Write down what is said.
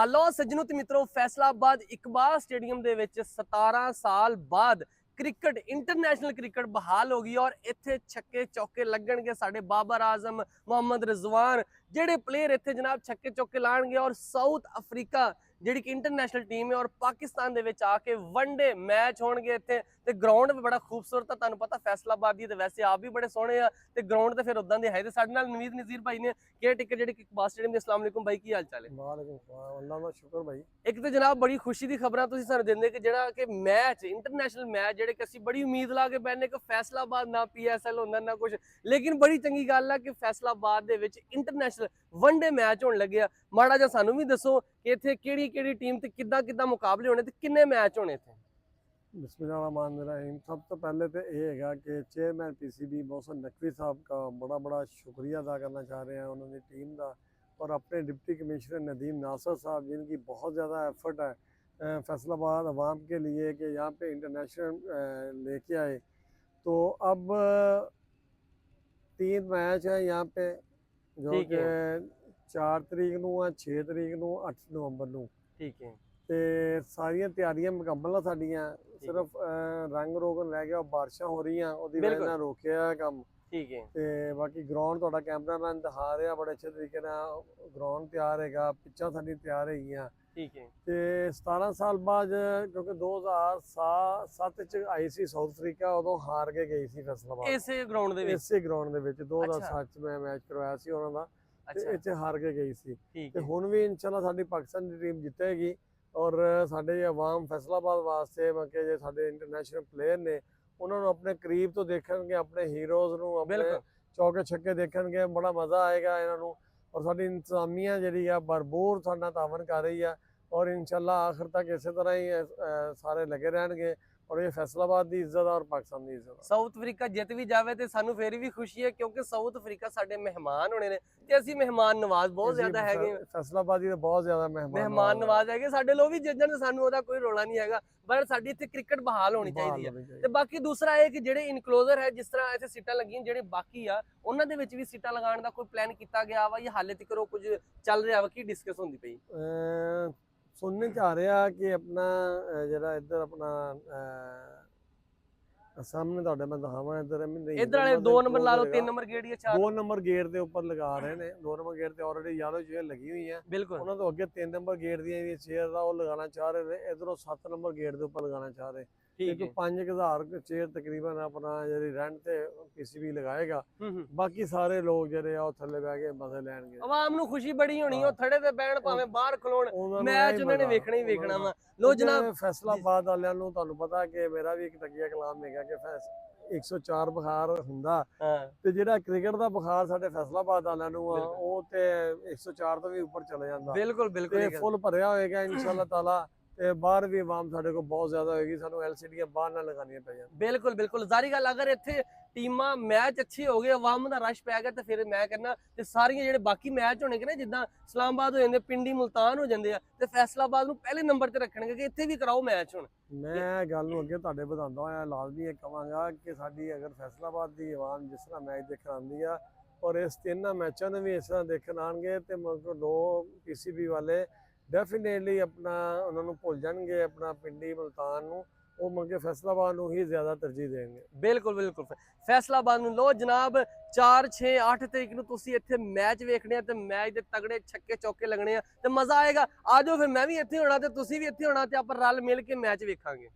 Hello सज्जनों ते मित्रों, फैसलाबाद इकबाल स्टेडियम ਦੇ ਵਿੱਚ 17 ਸਾਲ ਬਾਅਦ क्रिकेट इंटरनेशनल क्रिकेट बहाल हो गई और इत्थे छक्के चौके लगणगे साडे बाबर आजम मोहम्मद रिजवान ਜਿਹੜੇ प्लेयर इत्थे जनाब छक्के चौके लाणगे और साउथ अफ्रीका ਜਿਹੜੀ ਕਿ ਇੰਟਰਨੈਸ਼ਨਲ ਟੀਮ ਹੈ ਔਰ ਪਾਕਿਸਤਾਨ ਦੇ ਵਿੱਚ ਆ ਕੇ ਵਨਡੇ ਮੈਚ ਹੋਣਗੇ ਇੱਥੇ ਤੇ ਗਰਾਊਂਡ ਵੀ ਬੜਾ ਖੂਬਸੂਰਤ ਆ। ਤੁਹਾਨੂੰ ਪਤਾ ਫੈਸਲਾਬਾਦ ਦੀ ਤੇ ਵੈਸੇ ਆਪ ਵੀ ਬੜੇ ਸੋਹਣੇ ਆ ਤੇ ਗਰਾਊਂਡ ਤੇ ਫਿਰ ਉਦਾਂ ਦੇ ਹੈ। ਤੇ ਸਾਡੇ ਨਾਲ ਨਵੀਦ ਨਜ਼ੀਰ ਭਾਈ ਨੇ ਕੇਅਰ ਟੇਕਰ ਜਿਹੜੇ ਕਿ ਇਕਬਾਲ ਸਟੇਡੀਅਮ ਦੇ। अस्सलाम वालेकुम भाई, ਕੀ ਹਾਲ ਚਾਲ ਹੈ? ਵਾਲੇਕੁਮ ਸਲਾਮ, ਅੱਲਾਹ ਦਾ ਸ਼ੁਕਰ ਭਾਈ। ਇੱਕ ਤੇ ਜਨਾਬ ਬੜੀ ਖੁਸ਼ੀ ਦੀ ਖਬਰਾਂ ਤੁਸੀਂ ਸਾਨੂੰ ਦਿੰਦੇ ਕਿ ਜਿਹੜਾ ਕਿ ਮੈਚ ਇੰਟਰਨੈਸ਼ਨਲ ਮੈਚ ਜਿਹੜੇ ਕਿ ਅਸੀਂ ਬੜੀ ਉਮੀਦ ਲਾ ਕੇ ਬੈਠਨੇ ਕਿ ਫੈਸਲਾਬਾਦ ਨਾ PSL ਹੁੰਦਾ ਨਾ ਕੁਝ, ਲੇਕਿਨ ਬੜੀ ਚੰਗੀ ਗੱਲ ਆ ਕਿ ਫੈਸਲਾਬਾਦ ਦੇ ਵਿੱਚ ਇੰਟਰਨੈਸ਼ਨਲ ਵਨਡੇ ਮੈਚ ਹੋਣ ਲੱਗੇ ਆ। ਮਾੜਾ ਜਿਹਾ ਸਾਨੂੰ ਵੀ ਦੱਸੋ ਕਿ ਇੱਥੇ ਕਿਹੜੀ ਕਿਹੜੀ ਟੀਮ ਤੇ ਕਿੱਦਾਂ ਮੁਕਾਬਲੇ ਹੋਣੇ ਤੇ ਕਿੰਨੇ ਮੈਚ ਹੋਣੇ ਇੱਥੇ? बिस्मिल्लाह रहमान रहीम। सब तो पहले तो ये है कि चेयरमैन PCB मोहसिन नकवी साहब का बड़ा शुक्रिया अदा करना चाह रहे हैं उन्होंने टीम का, और अपने डिप्टी कमिश्नर नदीम नासर साहब जिनकी बहुत ज़्यादा एफर्ट है फैसलाबाद अवाम के लिए कि यहाँ पे इंटरनेशनल लेके आए। तो अब 3 मैच है यहाँ पे जो कि 4 तरीक ਨੂੰ है, 6 तरीक ਨੂੰ, 8 नवंबर ਨੂੰ। ठीक है। ਤੇ ਸਾਰੀਆਂ ਤਿਆਰੀਆਂ ਮੁਕੰਮਲ ਆ ਸਾਡੀਆਂ, ਸਿਰਫ ਰੰਗ ਰੋਗਨ ਰਹਿ ਗਿਆ, ਬਾਰਿਸ਼ਾਂ ਹੋ ਰਹੀਆਂ ਉਹਦੀ ਵਜ੍ਹਾ ਨਾਲ ਰੋਕਿਆ ਕੰਮ। ਠੀਕ ਹੈ। ਤੇ ਬਾਕੀ ਗਰਾਊਂਡ ਤੁਹਾਡਾ ਕੈਮਰਾਮੈਨ ਦਿਖਾ ਰਿਹਾ ਬੜੇ ਅੱਛੇ ਤਰੀਕੇ ਨਾਲ, ਗਰਾਊਂਡ ਤਿਆਰ ਹੈਗਾ, ਪਿੱਚਾਂ ਸਾਡੀ ਤਿਆਰ ਹੈਗੀਆਂ। ਠੀਕ ਹੈ। ਤੇ 17 ਸਾਲ ਬਾਅਦ ਕਿਉਂਕਿ 2007 ਚ ਆਈ ਸੀ ਸਾਊਥ ਅਫਰੀਕਾ, ਉਦੋਂ ਹਾਰ ਕੇ ਗਈ ਸੀ ਫੈਸਲਾਬਾਦ ਇਸੇ ਗਰਾਊਂਡ ਦੇ ਵਿੱਚ। ਇਸੇ ਗਰਾਊਂਡ ਦੇ ਵਿੱਚ 2007 ਚ ਮੈਂ ਮੈਚ ਕਰਵਾਇਆ ਸੀ ਉਹਨਾਂ ਦਾ, ਤੇ ਇੱਥੇ ਹਾਰ ਕੇ ਗਈ ਸੀ। ਤੇ ਹੁਣ ਵੀ ਇਨਸ਼ਾਅੱਲਾ ਸਾਡੀ ਪਾਕਿਸਤਾਨ ਦੀ ਟੀਮ ਜਿੱਤੇਗੀ। ਔਰ ਸਾਡੇ ਆਵਾਮ ਫੈਸਲਾਬਾਦ ਵਾਸਤੇ ਮਤਲਬ ਜੇ ਸਾਡੇ ਇੰਟਰਨੈਸ਼ਨਲ ਪਲੇਅਰ ਨੇ ਉਹਨਾਂ ਨੂੰ ਆਪਣੇ ਕਰੀਬ ਤੋਂ ਦੇਖਣਗੇ, ਆਪਣੇ ਹੀਰੋਜ਼ ਨੂੰ, ਆਪਣੇ ਚੌਕੇ ਛੱਕੇ ਦੇਖਣਗੇ, ਬੜਾ ਮਜ਼ਾ ਆਏਗਾ ਇਹਨਾਂ ਨੂੰ। ਔਰ ਸਾਡੀ ਇੰਤਜ਼ਾਮੀਆ ਜਿਹੜੀ ਆ ਭਰਪੂਰ ਸਾਡੇ ਨਾਲ ਤਾਵਨ ਕਰ ਰਹੀ ਆ, ਔਰ ਇਨਸ਼ਾਅੱਲਾ ਆਖਰ ਤੱਕ ਇਸੇ ਤਰ੍ਹਾਂ ਹੀ ਸਾਰੇ ਲੱਗੇ ਰਹਿਣਗੇ। और ये फैसलाबाद की इज्जत और पाकिस्तान की इज्जत। साउथ अफ्रीका जित भी जावे ते सानू फेर भी खुशी है क्योंकि साउथ अफ्रीका साडे मेहमान होने ने ते ਅਸੀਂ मेहमान नवाज बहुत ज्यादा हैगे। फैसलाबाद ਦੀ ਬਹੁਤ ਜ਼ਿਆਦਾ मेहमान नवाज हैगे ਸਾਡੇ ਲੋਕ ਵੀ ਜਿੱਦਣ ਸਾਨੂੰ ਉਹਦਾ ਕੋਈ ਰੋਲਾ ਨਹੀਂ ਹੈਗਾ, ਪਰ ਸਾਡੀ ਇੱਥੇ ਕ੍ਰਿਕਟ ਬਹਾਲ ਹੋਣੀ ਚਾਹੀਦੀ ਹੈ। ਤੇ ਬਾਕੀ ਦੂਸਰਾ ਇਹ ਕਿ ਜਿਹੜੇ ਇਨਕਲੋਜ਼ਰ ਹੈ, ਜਿਸ ਤਰ੍ਹਾਂ ਇੱਥੇ ਸੀਟਾਂ ਲੱਗੀਆਂ, ਜਿਹੜੇ ਬਾਕੀ ਆ ਉਹਨਾਂ ਦੇ ਵਿੱਚ ਵੀ ਸੀਟਾਂ ਲਗਾਉਣ ਦਾ ਕੋਈ ਪਲਾਨ ਕੀਤਾ ਗਿਆ ਵਾ ਜਾਂ ਹਾਲੇ ਤੱਕ ਕੁਝ ਚੱਲ ਰਿਹਾ ਵਾ? ਕੀ ਡਿਸਕਸ ਹੁੰਦੀ ਪਈ? सुनने च आ रहा कि अपना जरा इधर अपना सामने ਤੁਹਾਡੇ ਮੈਂ ਦਿਖਾਵਾਂ, ਇੱਧਰ ਵਾਲੇ 2 ਨੰਬਰ ਲਾ ਲਓ, 3 ਨੰਬਰ ਗੇਟ ਜਾਂ 4 2 ਨੰਬਰ ਗੇਟ ਦੇ ਉੱਪਰ ਲਗਾ ਰਹੇ ਨੇ। 2 ਨੰਬਰ ਗੇਟ ਤੇ ਆਲਰੇਡੀ ਯੈਲੋ ਚੇਅਰ ਲੱਗੀ ਹੋਈ ਹੈ ਬਿਲਕੁਲ। ਉਹਨਾਂ ਤੋਂ ਅੱਗੇ 3 ਨੰਬਰ ਗੇਟ ਦੀਆਂ ਵੀ ਚੇਅਰ ਦਾ ਉਹ ਲਗਾਉਣਾ ਚਾਹ ਰਹੇ ਨੇ। ਇਧਰੋਂ 7 ਨੰਬਰ ਗੇਟ ਦੇ ਉੱਪਰ ਲਗਾਉਣਾ ਚਾਹ ਰਹੇ। ठीक है। 5000 चेयर तकरीबन अपना जेडी रेंट ते PCB लगाएगा। बाकी सारे लोग जेडे आ थल्ले बैठ के मजे लैणगे। आवाम नु खुशी बड़ी होनी ओ थड़े ते बैण भावे बाहर खलोण, मैच उन्होंने वेखना ही वेखना वा। लो जनाब फैसलाबाद वालियां नु ਤੁਹਾਨੂੰ ਪਤਾ ਕਿ ਮੇਰਾ ਵੀ ਇੱਕ ਤਕੀਆ ਕਲਾਮ ਹੈਗਾ ਕਿ 104 ਬੁਖਾਰ ਹੁੰਦਾ ਤੇ ਜਿਹੜਾ ਕ੍ਰਿਕਟ ਦਾ ਬੁਖਾਰ ਸਾਡੇ ਫੈਸਲਾਬਾਦ ਵਾਲਿਆਂ ਨੂੰ ਆ ਉਹ ਤੇ 104 ਤੋਂ ਵੀ ਉੱਪਰ ਚਲੇ ਜਾਂਦਾ। ਬਿਲਕੁਲ ਤੇ ਫੁੱਲ ਭਰਿਆ ਹੋਏਗਾ ਇਨਸ਼ਾਅੱਲਾ ਤਾਲਾ। ਤੇ ਬਾਹਰ ਵੀ ਆਵਾਮ ਸਾਡੇ ਕੋਲ ਬਹੁਤ ਜ਼ਿਆਦਾ ਹੋਏਗੀ, ਸਾਨੂੰ LCD ਬਾਹਰ ਨਾਲ ਲਗਾਉਣੀਆਂ ਪਈਆਂ। ਬਿਲਕੁਲ ਜ਼ਾਰੀ ਗੱਲ, ਅਗਰ ਇੱਥੇ ਟੀਮਾਂ ਮੈਚ ਅੱਛੇ ਹੋ ਗਏ, ਆਵਾਮ ਦਾ ਰਸ਼ ਪੈ ਗਿਆ, ਤੇ ਫਿਰ ਮੈਂ ਕਹਿੰਦਾ ਤੇ ਸਾਰੀਆਂ ਜਿਹੜੇ ਬਾਕੀ ਮੈਚ ਹੋਣੇ ਕਿ ਨਾ, ਜਿੱਦਾਂ ਇਸਲਾਮਾਬਾਦ ਹੋ ਜਾਂਦੇ, ਪਿੰਡੀ ਮੁਲਤਾਨ ਹੋ ਜਾਂਦੇ ਆ, ਤੇ ਫੈਸਲਾਬਾਦ ਨੂੰ ਪਹਿਲੇ ਨੰਬਰ ਤੇ ਰੱਖਣਗੇ ਕਿ ਇੱਥੇ ਵੀ ਕਰਾਓ ਮੈਚ। ਹੁਣ ਮੈਂ ਗੱਲ ਨੂੰ ਅੱਗੇ ਤੁਹਾਡੇ ਵਧਾਉਂਦਾ ਹੋਇਆ ਲਾਜ਼ਮੀ ਇਹ ਕਹਾਂਗਾ ਕਿ ਸਾਡੀ ਅਗਰ ਫੈਸਲਾਬਾਦ ਦੀ ਆਵਾਮ ਜਿਸ ਤਰ੍ਹਾਂ ਮੈਚ ਦੇਖਣ ਆਉਂਦੀ ਆ ਔਰ ਇਸ 3 ਮੈਚਾਂ ਨੂੰ ਵੀ ਇਸ ਤਰ੍ਹਾਂ ਦੇਖਣ ਆਉਣਗੇ ਤੇ ਲੋਕ PCB ਵਾਲੇ ਡੈਫੀਨੇਟਲੀ ਆਪਣਾ ਉਹਨਾਂ ਨੂੰ ਭੁੱਲ ਜਾਣਗੇ, ਆਪਣਾ ਪਿੰਡੀ ਮੁਲਤਾਨ ਨੂੰ, ਉਹ ਮੰਗੇ ਫੈਸਲਾਬਾਦ ਨੂੰ ਹੀ ਜ਼ਿਆਦਾ ਤਰਜੀਹ ਦੇਣਗੇ। ਬਿਲਕੁਲ ਫੈਸਲਾਬਾਦ ਨੂੰ। ਲੋ ਜਨਾਬ 4, 6, 8 ਤਰੀਕ ਨੂੰ ਤੁਸੀਂ ਇੱਥੇ ਮੈਚ ਵੇਖਣੇ ਆ ਤੇ ਮੈਚ ਦੇ ਤਗੜੇ ਛੱਕੇ ਚੌਕੇ ਲੱਗਣੇ ਆ ਤੇ ਮਜ਼ਾ ਆਏਗਾ। ਆ ਜਾਓ ਫਿਰ, ਮੈਂ ਵੀ ਇੱਥੇ ਹੋਣਾ ਤੇ ਤੁਸੀਂ ਵੀ ਇੱਥੇ ਹੋਣਾ ਤੇ ਆਪਾਂ ਰਲ ਮਿਲ ਕੇ ਮੈਚ ਵੇਖਾਂਗੇ।